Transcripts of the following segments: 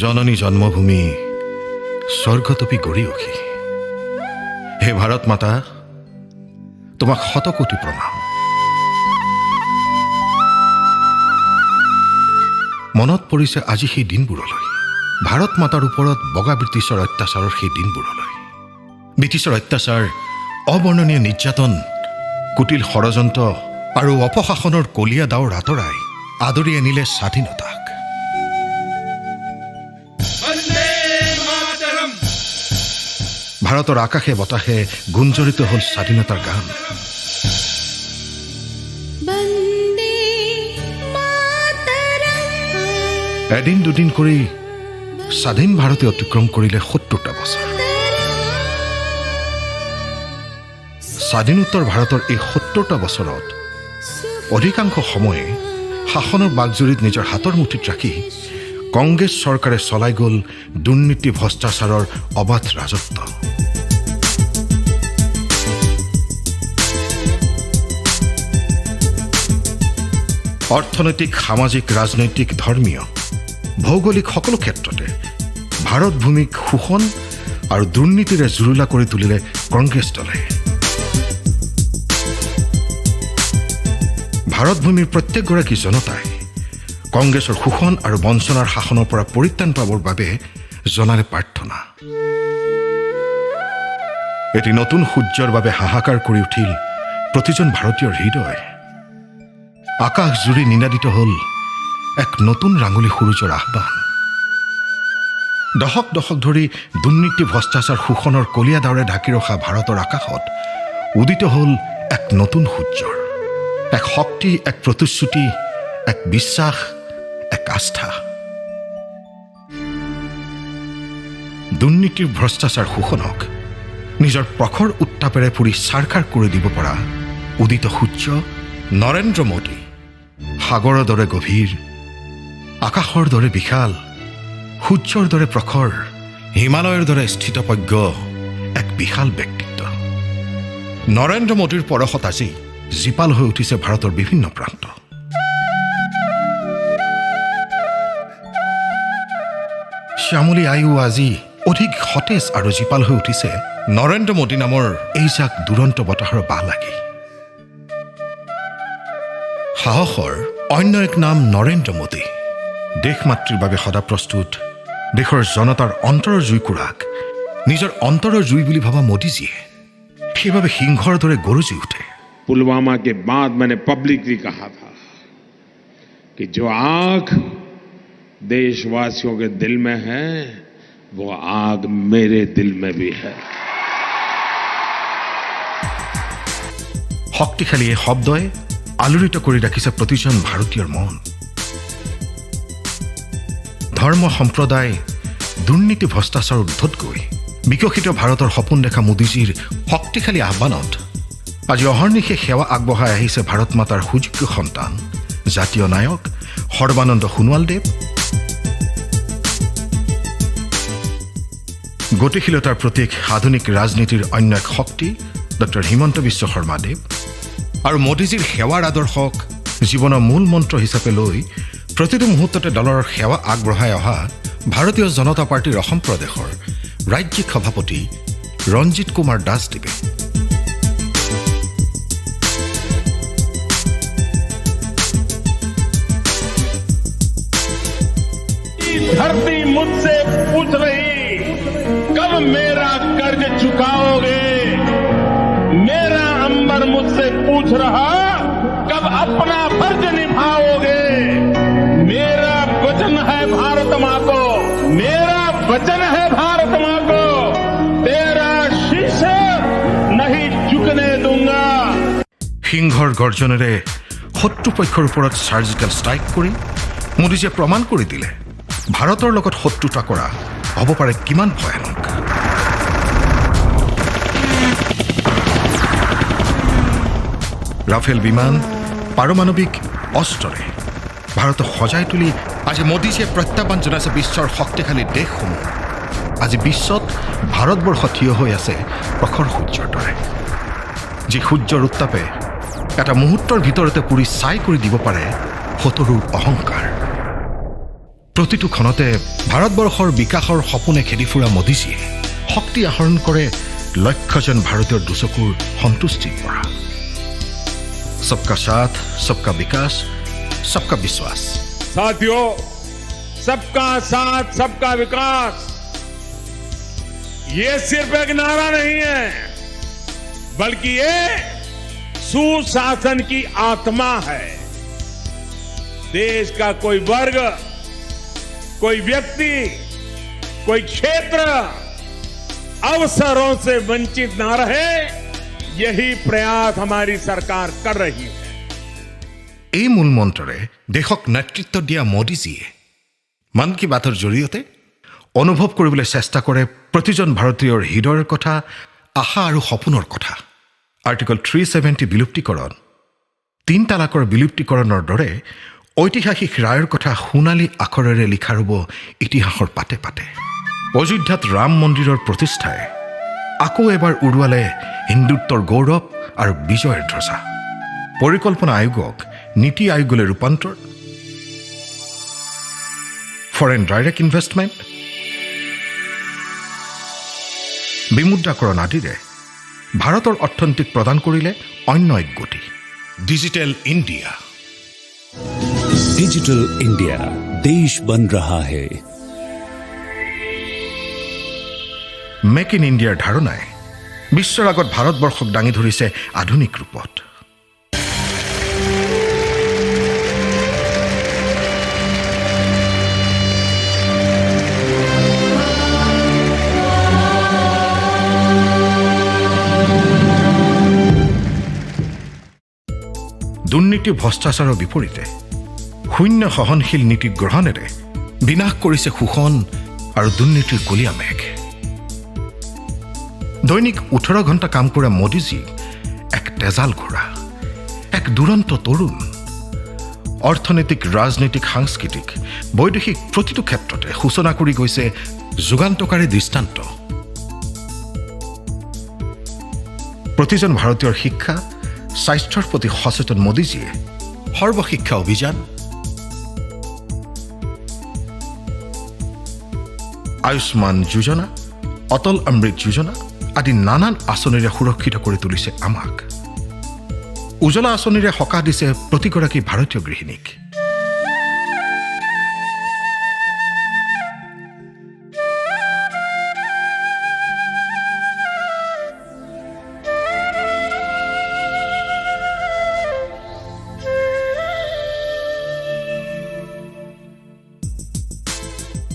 জননী জন্মভূমি স্বৰ্গতপি গৰিয়সী। হে ভাৰত মাতা, তোমাক শতকোটি প্ৰণাম। মনত পৰিছে আজি সেই দিনবোৰলৈ, ভাৰত মাতাৰ ওপৰত বগা ব্ৰিটিছৰ অত্যাচাৰৰ সেই দিনবোৰলৈ। ব্ৰিটিছৰ অত্যাচাৰ, অবৰ্ণনীয় নিৰ্যাতন, কুটিল ষড়যন্ত্ৰ আৰু অপশাসনৰ কলীয়া ডাৱৰ আঁতৰাই আদৰি আনিলে স্বাধীনতাক। ভাৰতৰ আকাশে বতাহে গুঞ্জৰিত হ'ল স্বাধীনতাৰ গান। এদিন দুদিন কৰি স্বাধীন ভাৰতে অতিক্ৰম কৰিলে ৭০টা বছৰ। স্বাধীনোত্তৰ ভাৰতৰ এই ৭০টা বছৰত অধিকাংশ সময়ে শাসনৰ বাগজুৰিত নিজৰ হাতৰ মুঠিত ৰাখি কংগ্ৰেছ চৰকাৰে চলাই গ'ল দুৰ্নীতি ভ্ৰষ্টাচাৰৰ অবাধ ৰাজত্ব। অৰ্থনৈতিক, সামাজিক, ৰাজনৈতিক, ধৰ্মীয়, ভৌগোলিক সকলো ক্ষেত্ৰতে ভাৰত ভূমিক শোষণ আৰু দুৰ্নীতিৰে জুৰুলা কৰি তুলিলে কংগ্ৰেছ দলে। ভাৰত ভূমিৰ প্ৰত্যেকগৰাকী জনতাই কংগ্ৰেছৰ শোষণ আৰু বঞ্চনাৰ শাসনৰ পৰা পৰিত্ৰাণ পাবৰ বাবে জনালে প্ৰাৰ্থনা। এটি নতুন সূৰ্যৰ বাবে হাহাকাৰ কৰি উঠিল প্ৰতিজন ভাৰতীয়ৰ হৃদয়। আকাশ জুৰি নিনাদিত হ'ল এক নতুন ৰাঙলী সূৰুজৰ আহ্বান। দশক দশক ধৰি দুৰ্নীতি ভ্ৰষ্টাচাৰ শোষণৰ কলীয়া ডাৱৰে ঢাকি ৰখা ভাৰতৰ আকাশত উদিত হ'ল এক নতুন সূৰ্যৰ, এক শক্তি, এক প্ৰতিশ্ৰুতি, এক বিশ্বাস, এক আস্থা। দুৰ্নীতিৰ ভ্ৰষ্টাচাৰ শোষণক নিজৰ প্ৰখৰ উত্তাপেৰে পুৰি চাৰখাৰ কৰি দিব পৰা উদিত সূৰ্য নৰেন্দ্ৰ মোদী। সাগৰৰ দৰে গভীৰ, আকাশৰ দৰে বিশাল, সূৰ্যৰ দৰে প্ৰখৰ, হিমালয়ৰ দৰে স্থিতপ্ৰজ্ঞ এক বিশাল ব্যক্তিত্ব। নৰেন্দ্ৰ মোদীৰ পৰশত আজি জীপাল হৈ উঠিছে ভাৰতৰ বিভিন্ন প্ৰান্ত। শ্যামলী আয়ু আজি অধিক সতেজ আৰু জীপাল হৈ উঠিছে নৰেন্দ্ৰ মোদী নামৰ এই জাক দুৰন্ত বতাহৰ বাহ লাগি। সাহসৰ অন্য এক নাম নৰেন্দ্ৰ মোদী। দেশ মাতৃৰ বাবে সদা প্ৰস্তুত, দেশৰ জনতাৰ অন্তৰৰ জুইকুৰাক নিজৰ অন্তৰৰ জুই বুলি ভাবা মোদীজীয়ে সেইবাবে সিংহৰ দৰে গৰজি উঠে। पुलवामा के बाद मैंने पब्लिकली कहा था कि जो आग देशवासियों के दिल में है वो आग मेरे दिल में भी है। শক্তিশালী এই শব্দই আলোড়িত কৰি ৰাখিছে প্ৰতিজন ভাৰতীয়ৰ মন। ধৰ্ম সম্প্ৰদায়, দুৰ্নীতি ভ্ৰষ্টাচাৰ উদ্ধত গৈ বিকশিত ভাৰতৰ সপোন দেখা মোদীজীৰ শক্তিশালী আহ্বানত আজি অহৰ্নিশে সেৱা আগবঢ়াই আহিছে ভাৰত মাতাৰ সুযোগ্য সন্তান, জাতীয় নায়ক সৰ্বানন্দ সোণোৱালদেৱ। গতিশীলতাৰ প্ৰতীক, আধুনিক ৰাজনীতিৰ অন্য এক শক্তি ডক্টৰ হিমন্ত বিশ্ব শৰ্মাদেৱ। আৰু মোদীজীৰ সেৱাৰ আদৰ্শক জীৱনৰ মূল মন্ত্ৰ হিচাপে লৈ প্ৰতিটো মুহূৰ্ততে দলৰ সেৱা আগবঢ়াই অহা ভাৰতীয় জনতা পাৰ্টীৰ অসম প্ৰদেশৰ ৰাজ্যিক সভাপতি ৰঞ্জিত কুমাৰ দাসদেৱে। धरती मुझसे पूछ रही कब मेरा कर्ज चुकाओगे, मेरा अंबर मुझसे पूछ रहा कब अपना फर्ज निभाओगे। मेरा वचन है भारत माँ को, मेरा वचन है भारत माँ को, तेरा शीश नहीं झुकने दूंगा। সিংহৰ গৰ্জনেৰে শত্ৰুপক্ষৰ ওপৰত চাৰ্জিকেল ষ্ট্ৰাইক কৰি মোদীজীয়ে প্ৰমাণ কৰি দিলে ভাৰতৰ লগত শত্ৰুতা কৰা হ'ব পাৰে কিমান ভয়ানক। ৰাফেল বিমান, পাৰমাণৱিক অস্ত্ৰৰে ভাৰতক সজাই তুলি আজি মোদীজীয়ে প্ৰত্যাহ্বান জনাইছে বিশ্বৰ শক্তিশালী দেশসমূহ। আজি বিশ্বত ভাৰতবৰ্ষ থিয় হৈ আছে প্ৰখৰ সূৰ্যৰ দৰে, যি সূৰ্যৰ উত্তাপে এটা মুহূৰ্তৰ ভিতৰতে পুৰি ছাই কৰি দিব পাৰে শত্ৰুৰ অহংকাৰ। প্ৰতিটো ক্ষণতে ভাৰতবৰ্ষৰ বিকাশৰ সপোনে খেদি ফুৰা মোদীজীয়ে শক্তি আহৰণ কৰে লক্ষজন ভাৰতীয়ৰ দুচকুৰ সন্তুষ্টিৰ পৰা। सबका साथ, सबका विकास, सबका विश्वास। साथियों, सबका साथ सबका विकास ये सिर्फ एक नारा नहीं है, बल्कि ये सुशासन की आत्मा है। देश का कोई वर्ग, कोई व्यक्ति, कोई क्षेत्र अवसरों से वंचित ना रहे, यही प्रयास हमारी सरकार कर रही है। এই মূল মন্ত্ৰৰে দেশক নেতৃত্ব দিয়া মোদীজীয়ে মন কী বাতৰ জৰিয়তে অনুভৱ কৰিবলৈ চেষ্টা কৰে প্ৰতিজন ভাৰতীয়ৰ হৃদয়ৰ কথা, আশা আৰু সপোনৰ কথা। আৰ্টিকল 370 বিলুপ্তিকৰণ, 3 তালাকৰ বিলুপ্তিকৰণৰ দৰে ঐতিহাসিক ৰায়ৰ কথা সোণালী আখৰেৰে লিখা ৰ'ব ইতিহাসৰ পাতে পাতে। অযোধ্যাত ৰাম মন্দিৰৰ প্ৰতিষ্ঠাই আকৌ এবাৰ উৰুৱালে হিন্দুত্বৰ গৌৰৱ আৰু বিজয়ৰ ধ্বজা। পৰিকল্পনা আয়োগক নীতি আয়োগলৈ ৰূপান্তৰ, ফৰেন ডাইৰেক্ট ইনভেষ্টমেণ্ট, বিমুদ্ৰাকৰণ আদিৰে ভাৰতৰ অৰ্থনীতিক প্ৰদান কৰিলে অন্য এক গতি। Digital India. डिजिटल इंडिया, देश बन रहा है। মেক ইন ইণ্ডিয়াৰ ধাৰণাই বিশ্বৰ আগত ভাৰতবৰ্ষক দাঙি ধৰিছে আধুনিক ৰূপত। দুৰ্নীতি ভ্ৰষ্টাচাৰৰ বিপৰীতে শূন্য সহনশীল নীতি গ্ৰহণেৰে বিনাশ কৰিছে শোষণ আৰু দুৰ্নীতিৰ কলীয়া মেঘ। দৈনিক 18 ঘণ্টা কাম কৰা মোদীজী এক তেজাল ঘোঁৰা, এক দুৰন্ত তৰুণ। অৰ্থনৈতিক, ৰাজনৈতিক, সাংস্কৃতিক, বৈদেশিক প্ৰতিটো ক্ষেত্ৰতে সূচনা কৰি গৈছে যুগান্তকাৰী দৃষ্টান্ত। প্ৰতিজন ভাৰতীয়ৰ শিক্ষা, স্বাস্থ্যৰ প্ৰতি সচেতন মোদীজীয়ে সৰ্বশিক্ষা অভিযান, আয়ুষ্মান যোজনা, অটল অমৃত যোজনা আদি নানান আঁচনিৰে সুৰক্ষিত কৰি তুলিছে আমাক। উজ্জ্বলা আঁচনিৰে সকাহ দিছে প্ৰতিগৰাকী ভাৰতীয় গৃহিণীক।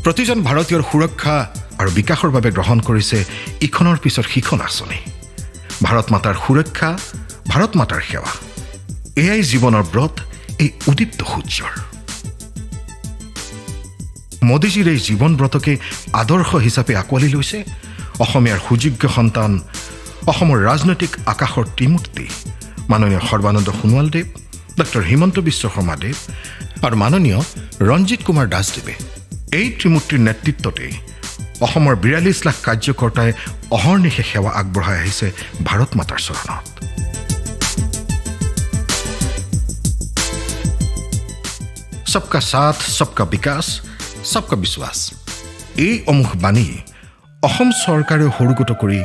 প্ৰতিজন ভাৰতীয়ৰ সুৰক্ষা আৰু বিকাশৰ বাবে গ্ৰহণ কৰিছে ইখনৰ পিছত সিখন আঁচনি। ভাৰত মাতাৰ সুৰক্ষা, ভাৰত মাতাৰ সেৱা, এয়াই জীৱনৰ ব্ৰত, এই উদীপ্ত সূৰ্যৰ। মোদীজীৰ এই জীৱন ব্ৰতকে আদৰ্শ হিচাপে আঁকোৱালি লৈছে অসমীয়াৰ সুযোগ্য সন্তান, অসমৰ ৰাজনৈতিক আকাশৰ ত্ৰিমূৰ্তি মাননীয় সৰ্বানন্দ সোণোৱালদেৱ, ডক্টৰ হিমন্ত বিশ্ব শৰ্মাদেৱ আৰু মাননীয় ৰঞ্জিত কুমাৰ দাসদেৱে। এই ত্ৰিমূৰ্তিৰ নেতৃত্বতে অসমৰ 42 লাখ কাৰ্যকৰ্তাই অহৰ্নিশে সেৱা আগবঢ়াই আহিছে ভাৰত মাতাৰ চৰণত। সবকা সাথ, সবকা বিকাশ, সবকা বিশ্বাস, এই অমুখ বাণী অসম চৰকাৰে সৰুগত কৰি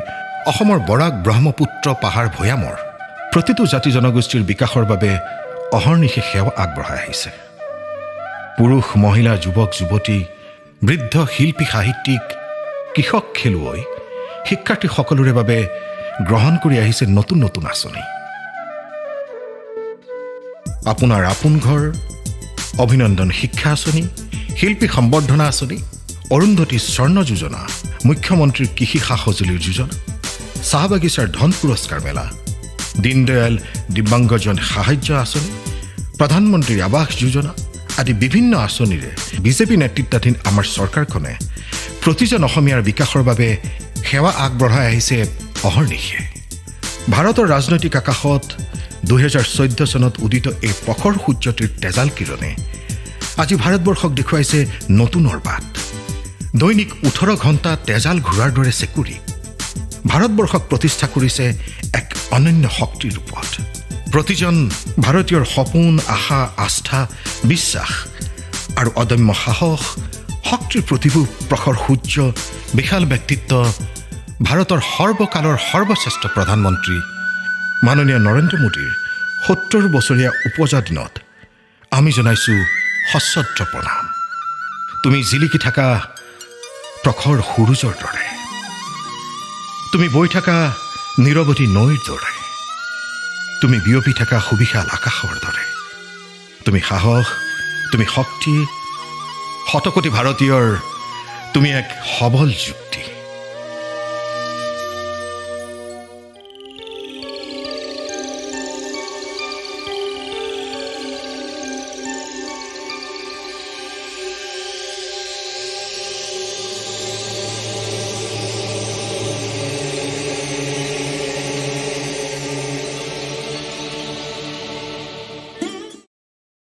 অসমৰ বৰাক, ব্ৰহ্মপুত্ৰ, পাহাৰ, ভৈয়ামৰ প্ৰতিটো জাতি জনগোষ্ঠীৰ বিকাশৰ বাবে অহৰ্নিশে সেৱা আগবঢ়াই আহিছে। পুৰুষ, মহিলা, যুৱক, যুৱতী, বৃদ্ধ, শিল্পী, সাহিত্যিক, কৃষক, খেলুৱৈ, শিক্ষাৰ্থী সকলোৰে বাবে গ্ৰহণ কৰি আহিছে নতুন নতুন আঁচনি। আপোনাৰ আপোন ঘৰ, অভিনন্দন শিক্ষা আঁচনি, শিল্পী সম্বৰ্ধনা আঁচনি, অৰুন্ধতী স্বৰ্ণ যোজনা, মুখ্যমন্ত্ৰীৰ কৃষি সা সঁজুলিৰ যোজনা, চাহ বাগিচাৰ ধন পুৰস্কাৰ মেলা, দীনদয়াল দিব্যাংগজন সাহায্য আঁচনি, প্ৰধানমন্ত্ৰীৰ আৱাস যোজনা আদি বিভিন্ন আঁচনিৰে বিজেপি নেতৃত্বাধীন আমাৰ চৰকাৰখনে প্ৰতিজন অসমীয়াৰ বিকাশৰ বাবে সেৱা আগবঢ়াই আহিছে অহৰ্নিশে। ভাৰতৰ ৰাজনৈতিক আকাশত 2014 চনত উদিত এই প্ৰখৰ সূৰ্যটিৰ তেজাল কিৰণে আজি ভাৰতবৰ্ষক দেখুৱাইছে নতুনৰ বাট। দৈনিক 18 ঘণ্টা তেজাল ঘোঁৰাৰ দৰে চেকুৰি ভাৰতবৰ্ষক প্ৰতিষ্ঠা কৰিছে এক অনন্য শক্তিৰ ৰূপত। প্ৰতিজন ভাৰতীয়ৰ সপোন, আশা, আস্থা, বিশ্বাস আৰু অদম্য সাহস, শক্তিৰ প্ৰতিভূ প্ৰখৰ সূৰ্য, বিশাল ব্যক্তিত্ব, ভাৰতৰ সৰ্বকালৰ সৰ্বশ্ৰেষ্ঠ প্ৰধানমন্ত্ৰী মাননীয় নৰেন্দ্ৰ মোদীৰ ৭০ বছৰীয়া উপজা দিনত আমি জনাইছোঁ সশ্ৰদ্ধ প্ৰণাম। তুমি জিলিকি থকা প্ৰখৰ সূৰুজৰ দৰে, তুমি বৈ থকা নিৰৱধি নৈৰ দৰে, তুমি বিয়পি থকা সুবিশাল আকাশৰ দৰে, তুমি সাহস, তুমি শক্তি, শতকোটি ভাৰতীয়ৰ তুমি এক সবল যুগ।